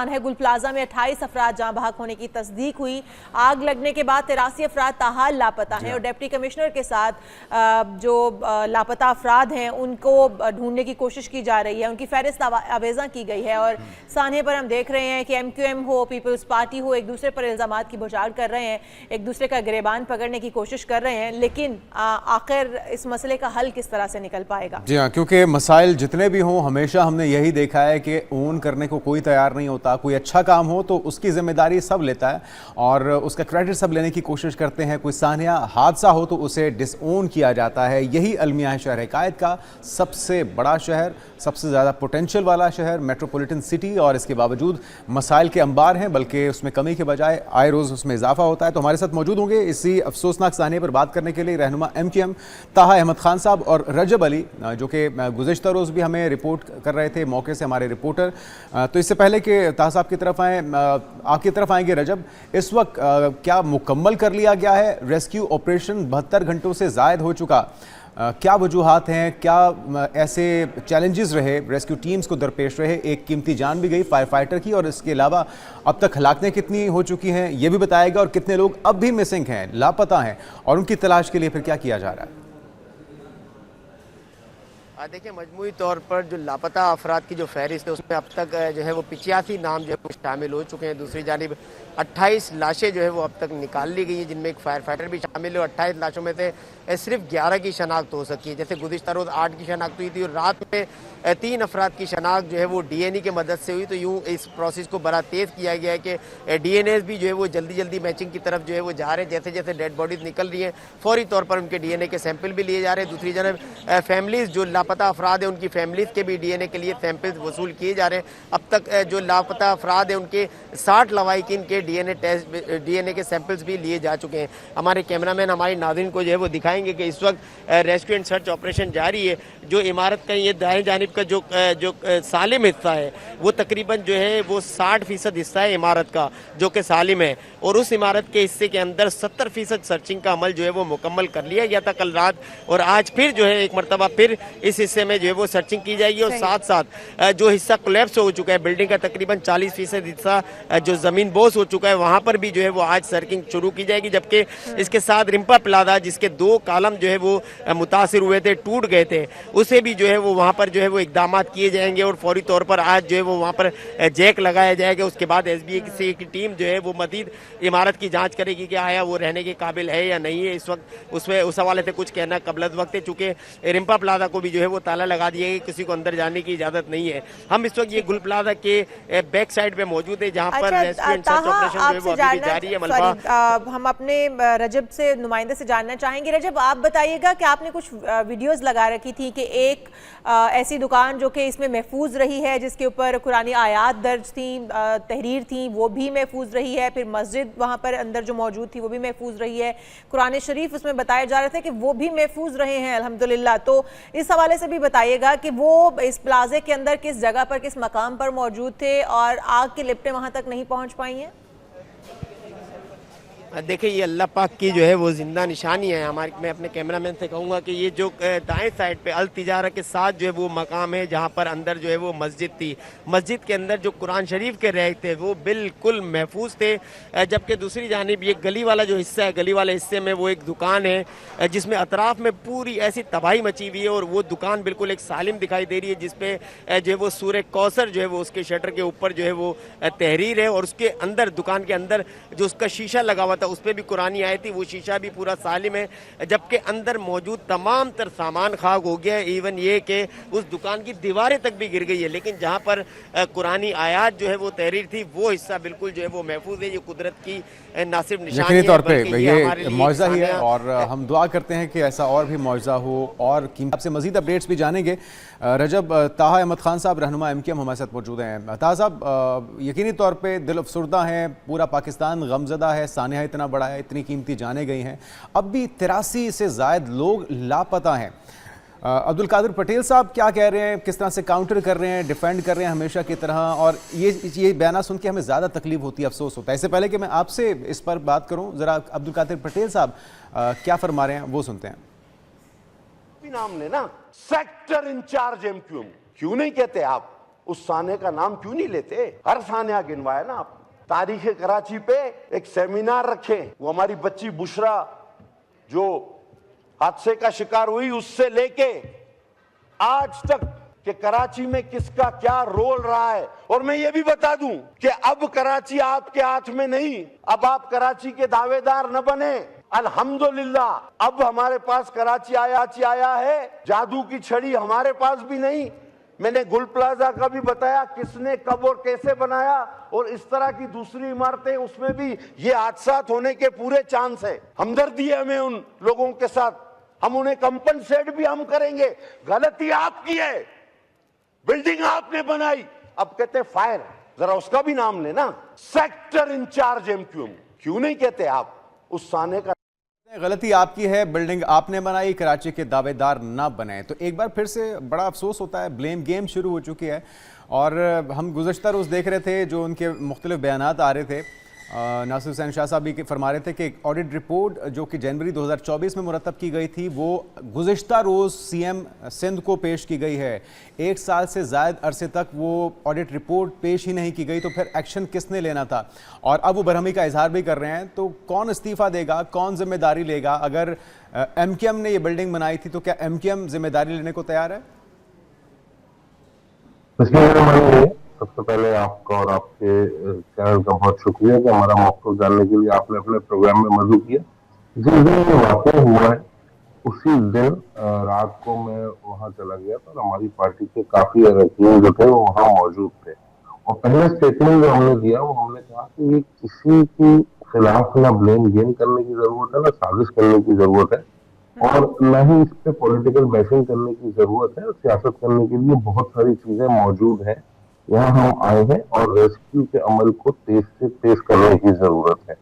सानहा गुल प्लाजा में 28 अफराद जहाँ बहक होने की तस्दीक हुई। आग लगने के बाद 83 अफराद ताहाल लापता हैं और डिप्टी कमिश्नर के साथ जो लापता अफराद हैं उनको ढूंढने की कोशिश की जा रही है, उनकी फहरिस्त आवेज़ा की गई है। और सानहे पर हम देख रहे हैं कि MQM हो, पीपल्स पार्टी हो, एक दूसरे पर इल्ज़ामात की बुछाड़ कर रहे हैं, एक दूसरे का गिरेबान पकड़ने की कोशिश कर रहे हैं, लेकिन आखिर इस मसले का हल किस तरह से निकल पाएगा? जी हाँ, क्योंकि मसाइल जितने भी हों हमेशा हमने यही देखा है कि ओन करने को कोई तैयार नहीं होता। कोई अच्छा काम हो तो उसकी जिम्मेदारी सब लेता है और उसका क्रेडिट सब लेने की कोशिश करते हैं। कोई सानहा हादसा हो तो उसे डिसओन किया जाता है। यही अलमिया है शहर कायद का, सबसे बड़ा शहर, सबसे ज़्यादा पोटेंशियल वाला शहर, मेट्रोपॉलिटन सिटी, और इसके बावजूद मसाइल के अंबार हैं, बल्कि उसमें कमी के बजाय आए रोज़ उसमें इजाफा होता है। तो हमारे साथ मौजूद होंगे इसी अफसोसनाक सानहे पर बात करने के लिए रहनुमा MQM ताहा अहमद खान साहब और रजब अली, जो कि गुज़िश्ता रोज़ भी हमें रिपोर्ट कर रहे थे मौके से, हमारे रिपोर्टर। तो इससे पहले कि ताहा साहब की तरफ आएँ, आपकी तरफ आएंगे रजब, इस वक्त क्या मुकम्मल कर लिया गया है रेस्क्यू ऑपरेशन? 72 घंटों से ज़ायद हो चुका, क्या वजूहात हैं, क्या ऐसे चैलेंजेस रहे रेस्क्यू टीम्स को दरपेश रहे? एक कीमती जान भी गई फायर फाइटर की, और इसके अलावा अब तक हलाकतें कितनी हो चुकी हैं ये भी बताएगा, और कितने लोग अब भी मिसिंग हैं, लापता हैं, और उनकी तलाश के लिए फिर क्या किया जा रहा है? देखिए, मजमूई तौर पर जो लापता अफराद की जो फहरिस्त है उसमें अब तक जो है वो 85 नाम जो है वो शामिल हो चुके हैं। दूसरी जानिब 28 लाशें जो है वो अब तक निकाल ली गई हैं, जिनमें एक फायर फाइटर भी शामिल है। और 28 लाशों में से सिर्फ 11 की शनाख्त हो सकी है। जैसे गुज़िश्ता रोज़ 8 की शनाख्त हुई थी और रात में 3 अफराद की शनाख्त जो है वो DNA की मदद से हुई। तो यूँ इस प्रोसेस को बड़ा तेज़ किया गया है कि DNAs भी जो है वो जल्दी जल्दी मैचिंग की तरफ जो है वो जा रहे हैं। जैसे जैसे डेड बॉडीज निकल रही हैं फौरी तौर पर उनके DNA के सैंपल भी लिए जा रहे हैं। दूसरी जानब फैमिलीज़ जो लापता अफराद हैं उनकी फैमिलीज़ के भी DNA के लिए सैंपल्स वसूल किए जा रहे हैं। अब तक जो लापता अफराद हैं उनके 60 लवाहिकीन के DNA के सैंपल्स भी लिए जा चुके हैं। हमारे कैमरामैन हमारी नाज़रीन को जो है वो दिखाएंगे कि इस वक्त रेस्क्यू एंड सर्च ऑपरेशन जारी है। जो इमारत का ये दाएं जानिब का जो सालिम हिस्सा है वो तकरीबन जो है वो 60% हिस्सा है इमारत का जो कि सालिम है, और उस इमारत के हिस्से के अंदर 70% सर्चिंग का अमल जो है वो मुकम्मल कर लिया गया था कल रात, और आज फिर जो है एक मरतबा फिर इस हिस्से में जो है वो सर्चिंग की जाएगी। और साथ साथ जो हिस्सा कोलैप्स हो चुका है बिल्डिंग का, तकरीबन 40% हिस्सा जो ज़मीन बोस हो चुका है, वहाँ पर भी जो है वो आज सर्चिंग शुरू की जाएगी। जबकि इसके साथ रिम्पा प्लाजा जिसके 2 कॉलम जो है वो मुतासिर हुए थे, टूट गए थे, उसे भी जो है वो वहाँ पर जो है वो इकदाम किए जाएंगे। और फौरी तौर पर आज जो है वो वहाँ पर जैक लगाया जाएगा। उसके बाद SBA की टीम जो है वो मज़ीद इमारत की जांच करेगी कि आया वो रहने के काबिल है या नहीं है। इस वक्त उसमें उस हवाले से कुछ कहना कबल वक्त है, चूँकि रिम्पा प्लाजा को भी जो है वो ताला लगा दिया है, किसी को अंदर जाने की इजाज़त नहीं है। हम इस वक्त ये गुल प्लाजा के बैक साइड पे मौजूद है जहाँ पर रेस्क्यू एंड सर्च ऑपरेशन जो है वो अभी भी जारी है। मलबा हम अपने रजब से नुमाइंदे से जानना चाहेंगे। रजब, आप बताइएगा कि आपने कुछ वीडियोस लगा रखी थी कि एक ऐसी दुकान जो कि इसमें महफूज रही है जिसके ऊपर कुरानी आयात दर्ज थी, तहरीर थी, वो भी महफूज रही है। फिर मस्जिद वहाँ पर अंदर जो मौजूद थी वो भी महफूज रही है। कुरान शरीफ उसमें बताए जा रहे थे कि वो भी महफूज रहे हैं अल्हम्दुलिल्लाह। तो इस हवाले से भी बताइएगा कि वो इस प्लाजे के अंदर किस जगह पर, किस मकाम पर मौजूद थे और आग की लिपटें वहाँ तक नहीं पहुँच पाई हैं। देखिए, ये अल्लाह पाक की जो है वो जिंदा निशानी है। मैं अपने कैमरामैन से कहूँगा कि ये जो दाएं साइड पे अल तिजारा के साथ जो है वो मकाम है जहाँ पर अंदर जो है वो मस्जिद थी। मस्जिद के अंदर जो कुरान शरीफ के रैक थे वो बिल्कुल महफूज थे। जबकि दूसरी जानिब ये गली वाला जो हिस्सा है, गली वाले हिस्से में वो एक दुकान है जिसमें अतराफ में पूरी ऐसी तबाही मची हुई है, और वो दुकान बिल्कुल एक सालिम दिखाई दे रही है जिसपे जो है वो सूरह कौसर जो है वो उसके शटर के ऊपर जो है वो तहरीर है, और उसके अंदर दुकान के अंदर जो उसका शीशा लगा हुआ था उस पर भी कुरानी आई थी, वो शीशा भी पूरा सालिम है। जबकि अंदर मौजूद तमाम तर सामान खाक हो गया है, इवन ये कि उस दुकान की दीवारें तक भी गिर गई है। लेकिन जहाँ पर कुरानी आयात जो है वो तहरीर थी वो हिस्सा बिल्कुल जो है वो महफूज है। ये कुदरत की ना सिर्फ निशानी तौर पे ये मौजज़ा ही है, और हम दुआ करते हैं कि ऐसा और भी मौजज़ा हो। और आपसे मज़ीद अपडेट्स भी जानेंगे। रजब, ताहा अहमद खान साहब रहनुमा MQM हमारे साथ मौजूद हैं। ताहा साहब, यकीनी तौर पे दिल अफसुर्दा हैं, पूरा पाकिस्तान गमज़दा है, सानहा इतना बड़ा है, इतनी कीमती जाने गई हैं, अब भी 83 से ज़ायद लोग लापता हैं। अब्दुल कादिर पटेल साहब क्या कह रहे हैं, किस तरह से काउंटर कर रहे हैं, डिफेंड कर रहे हैं हमेशा की तरह, और ये बयान सुन के हमें ज़्यादा तकलीफ होती है, अफसोस होता है। इससे पहले कि मैं आपसे इस पर बात करूं, ज़रा अब्दुल कादिर पटेल साहब क्या फरमा रहे हैं वो सुनते हैं। नाम ने ना सेक्टर इंचार्ज MQM क्यों नहीं कहते आप? उस सान्या का नाम क्यों नहीं लेते? हर सान्या गिनवाया ना आप। तारीख कराची पे एक सेमिनार रखे, वो हमारी बच्ची बुशरा जो हादसे का शिकार हुई उससे लेके आज तक कि कराची में किसका क्या रोल रहा है। और मैं ये भी बता दूं कि अब कराची आपके हाथ में नहीं, अब आप कराची के दावेदार न बने। अल्हम्दुलिल्लाह अब हमारे पास कराची आया है, जादू की छड़ी हमारे पास भी नहीं। मैंने गुल प्लाजा का भी बताया किसने कब और कैसे बनाया, और इस तरह की दूसरी इमारतें उसमें भी ये हादसा होने के पूरे चांस है। हमदर्दी है हमें उन लोगों के साथ, हम उन्हें कंपनसेट भी हम करेंगे। गलती आपकी है, बिल्डिंग आपने बनाई, अब कहते फायर, जरा उसका भी नाम लेना, सेक्टर इंचार्ज एमक्यूएम क्यों नहीं कहते आप उस साने का? गलती आपकी है, बिल्डिंग आपने बनाई, कराची के दावेदार ना बने। तो एक बार फिर से बड़ा अफसोस होता है, ब्लेम गेम शुरू हो चुकी है। और हम गुज़श्ता रोज़ देख रहे थे जो उनके मुख्तलिफ बयानात आ रहे थे, नासिर हुसैन शाह साहब भी फरमा रहे थे कि एक ऑडिट रिपोर्ट जो कि जनवरी 2024 में मुरतब की गई थी वो गुज़श्ता रोज़ सीएम सिंध को पेश की गई है। 1 साल से ज़ायद अरसे तक वो ऑडिट रिपोर्ट पेश ही नहीं की गई, तो फिर एक्शन किसने लेना था? और अब वो बरहमी का इजहार भी कर रहे हैं, तो कौन इस्तीफ़ा देगा, कौन जिम्मेदारी लेगा? अगर एमक्यूएम ने ये बिल्डिंग बनाई थी तो क्या एमक्यूएम जिम्मेदारी लेने को तैयार है? सबसे पहले आपका और आपके चैनल का बहुत शुक्रिया कि हमारा मौक़िफ़ जानने के लिए आपने अपने प्रोग्राम में मदद किया। जिस दिन ये वाक़या हुआ है उसी दिन रात को मैं वहाँ चला गया था और हमारी पार्टी के काफी अरकान जो थे वो वहाँ मौजूद थे। और पहला स्टेटमेंट जो हमने दिया वो हमने कहा कि ये किसी के खिलाफ ना ब्लेम गेम करने की जरूरत है, ना साजिश करने की जरूरत है, और न ही इस पे पॉलिटिकल बैशिंग करने की जरूरत है। सियासत करने के लिए बहुत सारी चीजें मौजूद हैं। यहाँ हम आए हैं और रेस्क्यू के अमल को तेज से तेज करने की जरूरत है।